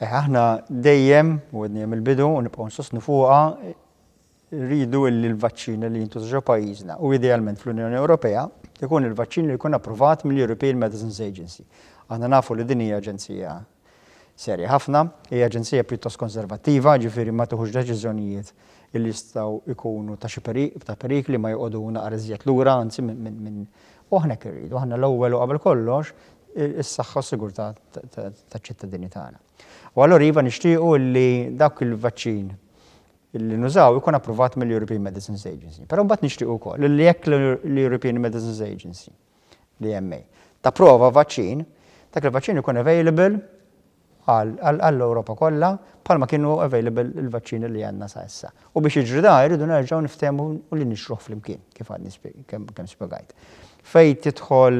Aħna dejjem u għedni il-bidu u nibqgħu nsostnu fuqha rridu li l-vaċċin li jintużaw pajjiżna u idealment fl-Unjoni Ewropea ikun il-vaċċin li jkun approvat mill-European Medicines Agency. Aħna nafu li din hija aġenzija serja ħafna, hija aġenzija pjuttost konservattiva, ġifieri ma tuħux deċiżjonijiet li jistgħu jkunu ta' perikli ma joqogħdu naqra iżjed lura, anzi minn oħnek irridu. Aħna l-ewwel u qabel kollox is-saħħa u s-sigurtà taċ-ċittadini tagħna. U allura iva nixtiequ li dak il-vaċċin li nużaw ikun approvat mill-European Medicines Agency. Però mbagħad nixtiequ wkoll li jekk l-European Medicines Agency l-EMA tapprova vaċċin, dak il-vaċċin ikun available għall-Ewropa kollha bħalma kienu available il-vaċċini li għandna sa issa. U biex jiġri da jridu nerġgħu niftehmu u li nixruh flimkien kif għadni kemm spjegajt. Fejn tidħol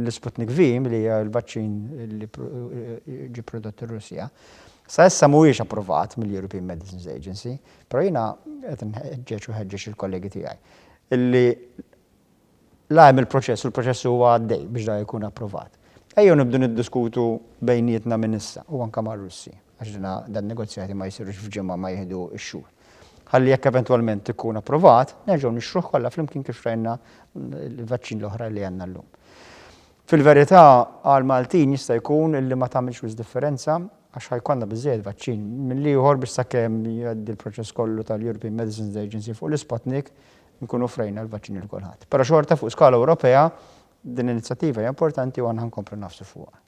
l-Sputnik V li hija l-vaċċin li ġie prodott ir-Russja, sa issa mhuwiex approvat mill-European Medicines Agency, però jiena qed nħeġġeġ u ħeġġeġ il-kollegi tiegħi illi hemm il-proċess u l-proċess huwa għaddej biex da jkun approvat. Ejjew nibdu niddiskutu bejnietna minn issa u anke mar-Russi għax dan negozjati ma jsirux f'ġimgħa ma jieħdu x-xhur. Ħalli jekk eventwalment ikun approvat, nerġgħu nixruh kollha flimkien kif rajna l-vaċċin l-oħra li għandna llum. Fil-verità għal Maltin jista' jkun illi ma tagħmilx wisq differenza għax ħajkonna biżżejjed vaċċin mill-ieħor biex sakemm jgħaddi l-proċess kollu tal-European Medicines Agency fuq l-Sputnik nkunu frejna l-vaċċin il kulħadd. Però xorta fuq skala Ewropea din l-inizjattiva hija importanti u għandna nkomplu nafsu fuqha.